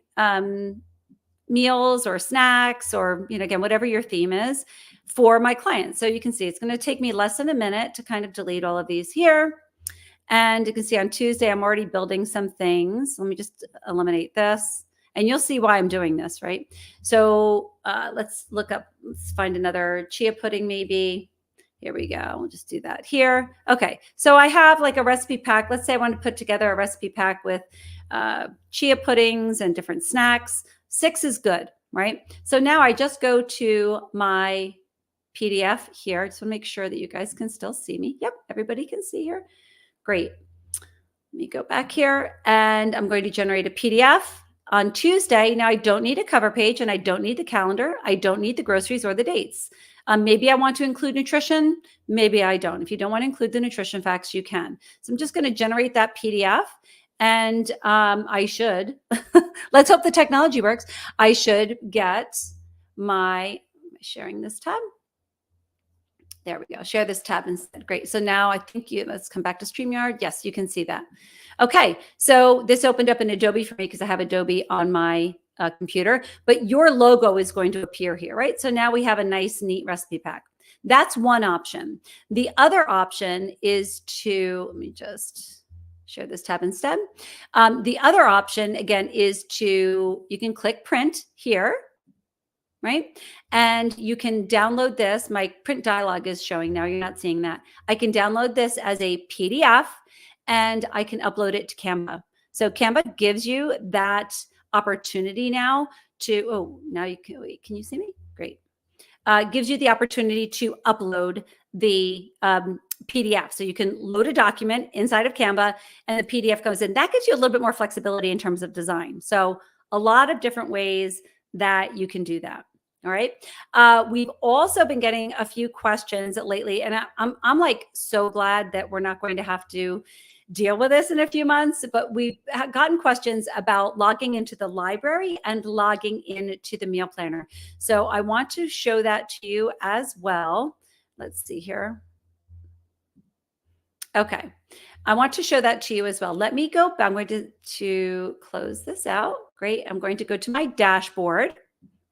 meals or snacks, or again, whatever your theme is for my clients. So you can see it's going to take me less than a minute to kind of delete all of these here. And you can see on Tuesday, I'm already building some things. Let me just eliminate this, and you'll see why I'm doing this, right? So let's find another chia pudding maybe. Here we go. We'll just do that here. Okay. So I have like a recipe pack. Let's say I want to put together a recipe pack with chia puddings and different snacks. 6 is good, right? So now I just go to my PDF here. I just want to make sure that you guys can still see me. Yep. Everybody can see here. Great. Let me go back here and I'm going to generate a PDF on Tuesday. Now I don't need a cover page and I don't need the calendar. I don't need the groceries or the dates. Maybe I want to include nutrition. Maybe I don't. If you don't want to include the nutrition facts, you can. So I'm just going to generate that PDF and I should, let's hope the technology works. I should get my, sharing this tab. There we go. Share this tab instead. Great. So now I think let's come back to StreamYard. Yes, you can see that. Okay. So this opened up in Adobe for me because I have Adobe on my computer, but your logo is going to appear here, right? So now we have a nice, neat recipe pack. That's one option. The other option is to, let me just share this tab instead. The other option, again, is you can click print here, right? And you can download this. My print dialog is showing now. You're not seeing that. I can download this as a PDF and I can upload it to Canva. So Canva gives you that opportunity now to, oh, now you can, wait, can you see me? Great. Gives you the opportunity to upload the PDF. So you can load a document inside of Canva and the PDF goes in. That gives you a little bit more flexibility in terms of design. So a lot of different ways that you can do that. All right. We've also been getting a few questions lately, and I'm like so glad that we're not going to have to deal with this in a few months, but we've gotten questions about logging into the library and logging into the meal planner. So I want to show that to you as well. Let's see here. Okay. I want to show that to you as well. Let me go. I'm going to close this out. Great. I'm going to go to my dashboard.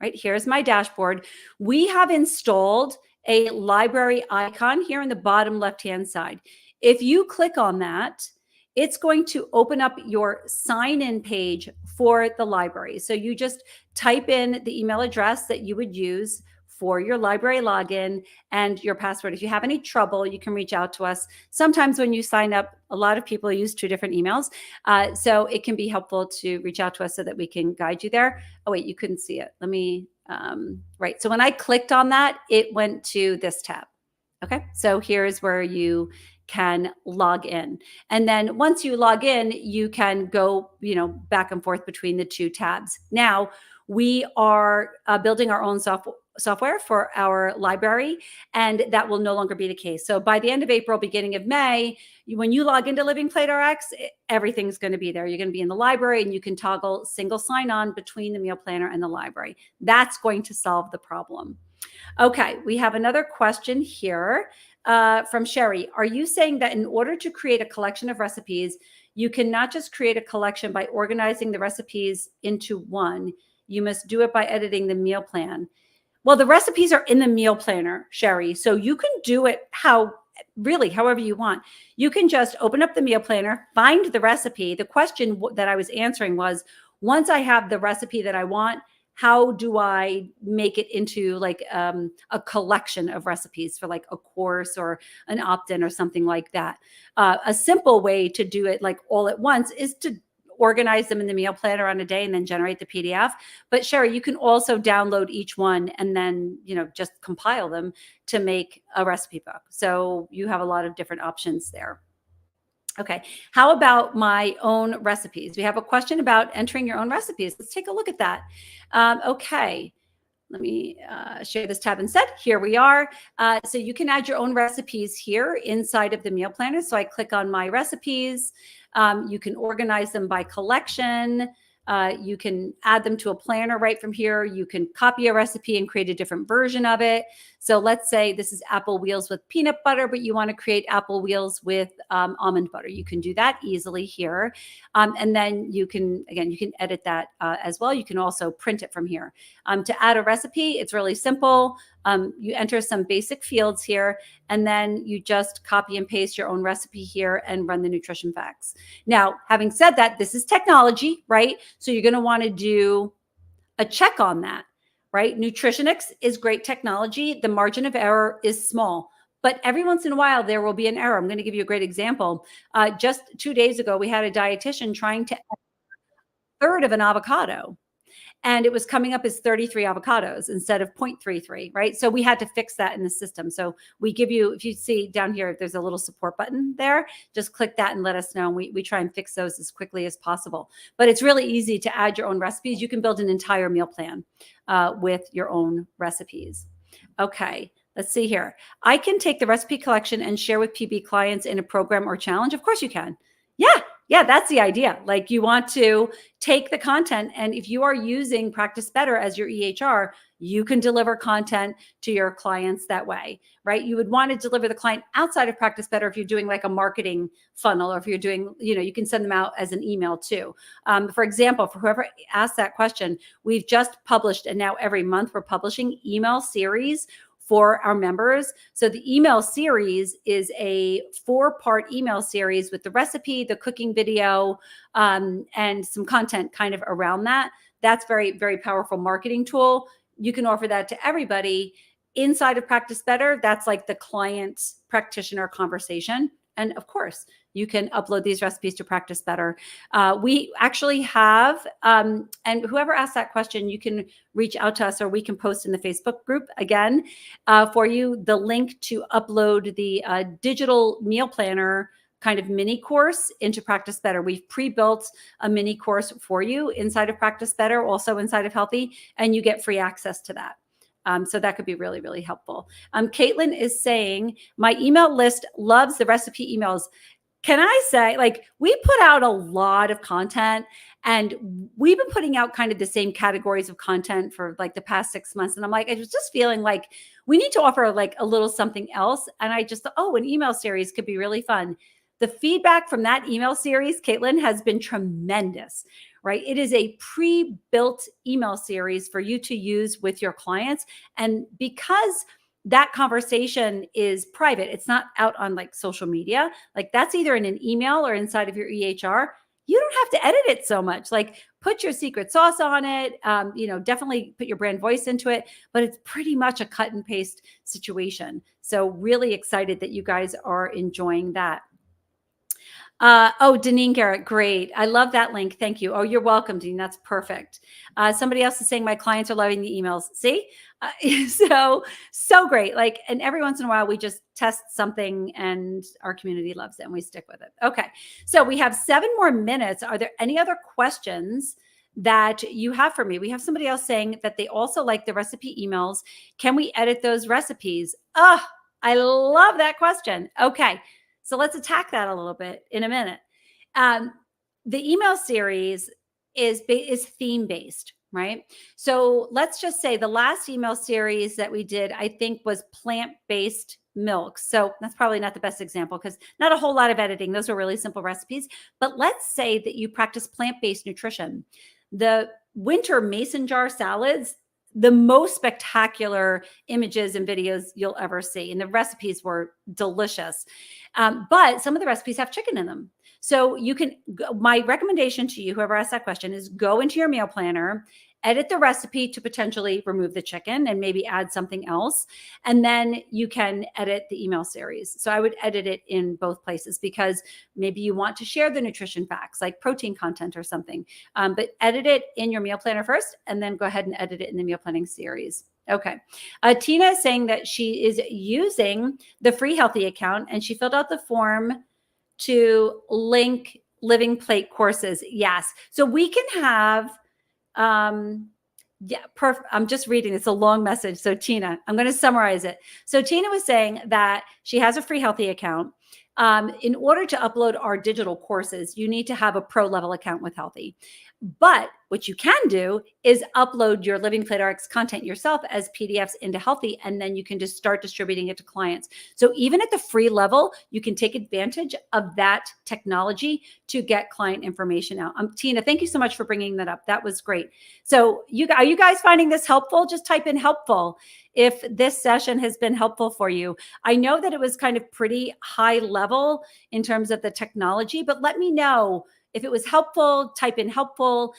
Right, here's my dashboard. We have installed a library icon here in the bottom left-hand side. If you click on that, it's going to open up your sign-in page for the library. So you just type in the email address that you would use for your library login and your password. If you have any trouble, you can reach out to us. Sometimes when you sign up, a lot of people use 2 different emails. So it can be helpful to reach out to us so that we can guide you there. Oh, wait, you couldn't see it. Let me, right. So when I clicked on that, it went to this tab. Okay. So here's where you can log in. And then once you log in, you can go, back and forth between the 2 tabs. Now, we are building our own software for our library, and that will no longer be the case. So by the end of April, beginning of May, when you log into Living Plate RX, everything's going to be there. You're going to be in the library and you can toggle single sign-on between the meal planner and the library. That's going to solve the problem. Okay, we have another question here from Sherry. Are you saying that in order to create a collection of recipes, you cannot just create a collection by organizing the recipes into one? You must do it by editing the meal plan. Well, the recipes are in the meal planner, Sherry. So you can do it however you want. You can just open up the meal planner, find the recipe. The question that I was answering was, once I have the recipe that I want, how do I make it into like a collection of recipes for like a course or an opt-in or something like that? A simple way to do it like all at once is to organize them in the meal planner on a day and then generate the PDF. But Sherry, you can also download each one and then, just compile them to make a recipe book. So you have a lot of different options there. Okay. How about my own recipes? We have a question about entering your own recipes. Let's take a look at that. Okay. Let me share this tab instead. Here we are. So you can add your own recipes here inside of the meal planner. So I click on my recipes. You can organize them by collection. You can add them to a planner right from here. You can copy a recipe and create a different version of it. So let's say this is apple wheels with peanut butter, but you want to create apple wheels with almond butter. You can do that easily here. And then you can edit that as well. You can also print it from here. To add a recipe, it's really simple. You enter some basic fields here, and then you just copy and paste your own recipe here and run the nutrition facts. Now, having said that, this is technology, right? So you're going to want to do a check on that, right? Nutritionix is great technology. The margin of error is small, but every once in a while there will be an error. I'm going to give you a great example. Just 2 days ago, we had a dietitian trying to add a third of an avocado, and it was coming up as 33 avocados instead of 0.33, right? So we had to fix that in the system. So we give you, if you see down here, there's a little support button there, just click that and let us know. We try and fix those as quickly as possible. But it's really easy to add your own recipes. You can build an entire meal plan with your own recipes. Okay, let's see here. I can take the recipe collection and share with PB clients in a program or challenge. Of course you can. Yeah, that's the idea. Like, you want to take the content, and if you are using Practice Better as your EHR, you can deliver content to your clients that way, right? You would want to deliver the client outside of Practice Better if you're doing like a marketing funnel, or if you're doing, you can send them out as an email too. For example, for whoever asked that question, we've just published, and now every month we're publishing email series for our members. So the email series is a 4-part email series with the recipe, the cooking video, and some content kind of around that. That's very, very powerful marketing tool. You can offer that to everybody inside of Practice Better. That's like the client practitioner conversation. And of course, you can upload these recipes to Practice Better. We actually have, and whoever asked that question, you can reach out to us, or we can post in the Facebook group again for you the link to upload the digital meal planner kind of mini course into Practice Better. We've pre-built a mini course for you inside of Practice Better, also inside of Healthy, and you get free access to that. So that could be really, really helpful. Caitlin is saying, my email list loves the recipe emails. Can I say, like, we put out a lot of content, and we've been putting out kind of the same categories of content for like the past 6 months. And I'm like, I was just feeling like we need to offer like a little something else. And I just thought, oh, an email series could be really fun. The feedback from that email series, Caitlin, has been tremendous, right? It is a pre-built email series for you to use with your clients. And because that conversation is private, it's not out on like social media, like that's either in an email or inside of your EHR, you don't have to edit it so much. Like, put your secret sauce on it, definitely put your brand voice into it, but it's pretty much a cut and paste situation. So really excited that you guys are enjoying that. Deneen Garrett, great. I love that link. Thank you. Oh, you're welcome, Dean. That's perfect. Somebody else is saying my clients are loving the emails. See? So great. Like, and every once in a while we just test something and our community loves it and we stick with it. Okay. So we have 7 more minutes. Are there any other questions that you have for me? We have somebody else saying that they also like the recipe emails. Can we edit those recipes? Oh, I love that question. Okay. So let's attack that a little bit in a minute. The email series is theme-based, right? So let's just say the last email series that we did, I think, was plant-based milk. So that's probably not the best example because not a whole lot of editing. Those are really simple recipes. But let's say that you practice plant-based nutrition. The winter mason jar salads, the most spectacular images and videos you'll ever see. And the recipes were delicious. But some of the recipes have chicken in them. So you can, my recommendation to you, whoever asked that question, is go into your meal planner, edit the recipe to potentially remove the chicken and maybe add something else. And then you can edit the email series. So I would edit it in both places because maybe you want to share the nutrition facts like protein content or something. But edit it in your meal planner first, and then go ahead and edit it in the meal planning series. Okay. Tina is saying that she is using the free Healthy account and she filled out the form to link Living Plate courses. Yes. So we can have, perfect. I'm just reading. It's a long message. So Tina, I'm going to summarize it. So Tina was saying that she has a free Healthy account. In order to upload our digital courses, you need to have a pro level account with Healthy. But what you can do is upload your Living Plate RX content yourself as PDFs into Healthy, and then you can just start distributing it to clients. So even at the free level, you can take advantage of that technology to get client information out. Tina, thank you so much for bringing that up. That was great. So are you guys finding this helpful? Just type in helpful if this session has been helpful for you. I know that it was kind of pretty high level in terms of the technology, but let me know if it was helpful, type in helpful.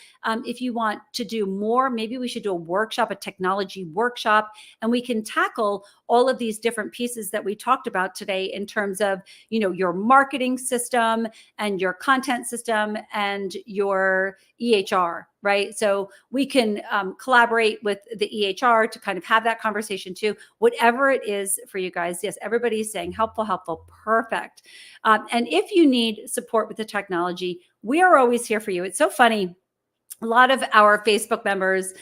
If you want to do more, maybe we should do a workshop, a technology workshop, and we can tackle all of these different pieces that we talked about today in terms of, your marketing system and your content system and your EHR, right? So we can collaborate with the EHR to kind of have that conversation too, whatever it is for you guys. Yes, everybody's saying helpful, helpful, perfect. And if you need support with the technology, we are always here for you. It's so funny. A lot of our Facebook members,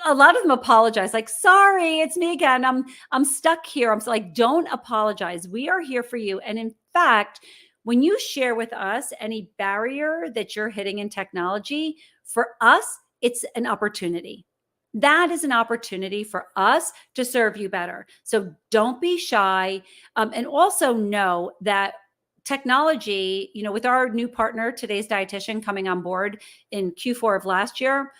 a lot of them apologize, like, sorry, it's me again. I'm stuck here. I'm like, don't apologize. We are here for you. And in fact, when you share with us any barrier that you're hitting in technology, for us, it's an opportunity. That is an opportunity for us to serve you better. So don't be shy. And also know that technology, with our new partner, Today's Dietitian, coming on board in Q4 of last year,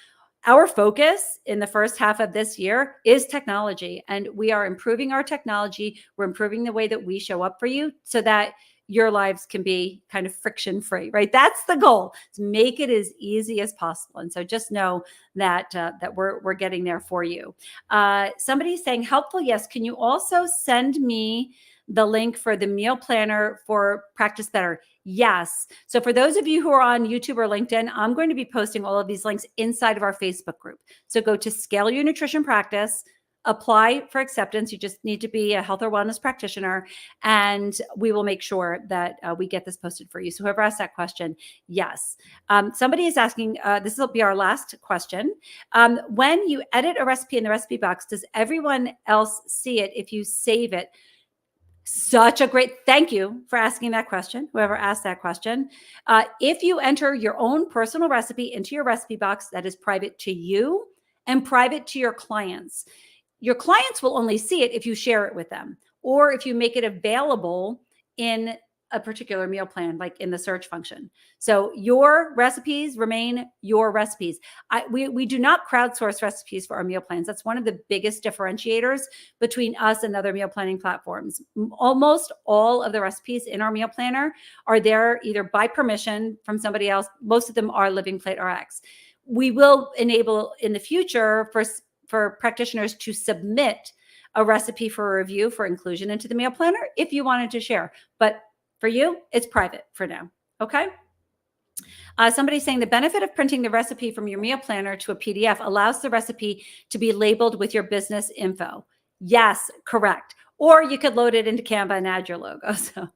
our focus in the first half of this year is technology. And we are improving our technology. We're improving the way that we show up for you so that your lives can be kind of friction free, right? That's the goal, to make it as easy as possible. And so just know that that we're getting there for you. Somebody's saying helpful. Yes. Can you also send me the link for the meal planner for Practice Better? Yes. So for those of you who are on YouTube or LinkedIn, I'm going to be posting all of these links inside of our Facebook group. So go to Scale Your Nutrition Practice, apply for acceptance. You just need to be a health or wellness practitioner, and we will make sure that we get this posted for you. So whoever asked that question, yes. Somebody is asking, this will be our last question. When you edit a recipe in the recipe box, does everyone else see it if you save it? Such a great, thank you for asking that question, whoever asked that question. If you enter your own personal recipe into your recipe box, that is private to you and private to your clients. Your clients will only see it if you share it with them, or if you make it available in a particular meal plan, like in the search function. So your recipes remain your recipes. We do not crowdsource recipes for our meal plans. That's one of the biggest differentiators between us and other meal planning platforms. Almost all of the recipes in our meal planner are there either by permission from somebody else. Most of them are Living Plate RX. We will enable in the future for practitioners to submit a recipe for a review for inclusion into the meal planner if you wanted to share. But for you, it's private for now. Okay. Somebody's saying the benefit of printing the recipe from your meal planner to a PDF allows the recipe to be labeled with your business info. Yes, correct. Or you could load it into Canva and add your logo. So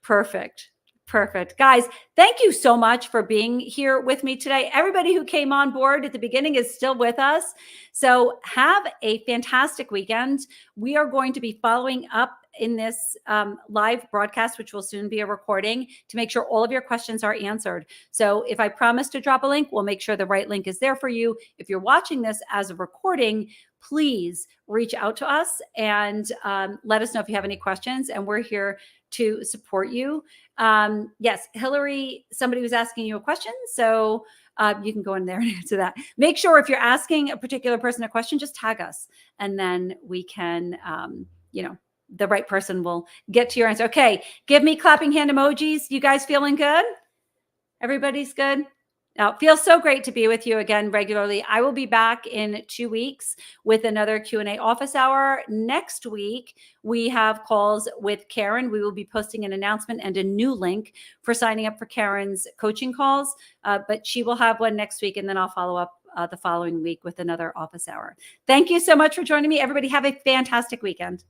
perfect. Perfect. Guys, thank you so much for being here with me today. Everybody who came on board at the beginning is still with us. So have a fantastic weekend. We are going to be following up in this live broadcast, which will soon be a recording, to make sure all of your questions are answered. So if I promise to drop a link, we'll make sure the right link is there for you. If you're watching this as a recording, please reach out to us and let us know if you have any questions, and we're here to support you. Yes, Hillary, somebody was asking you a question, so you can go in there and answer that. Make sure if you're asking a particular person a question, just tag us, and then we can, the right person will get to your answer. Okay, give me clapping hand emojis. You guys feeling good? Everybody's good? Now, it feels so great to be with you again regularly. I will be back in 2 weeks with another Q&A office hour. Next week, we have calls with Karen. We will be posting an announcement and a new link for signing up for Karen's coaching calls, but she will have one next week, and then I'll follow up the following week with another office hour. Thank you so much for joining me. Everybody have a fantastic weekend.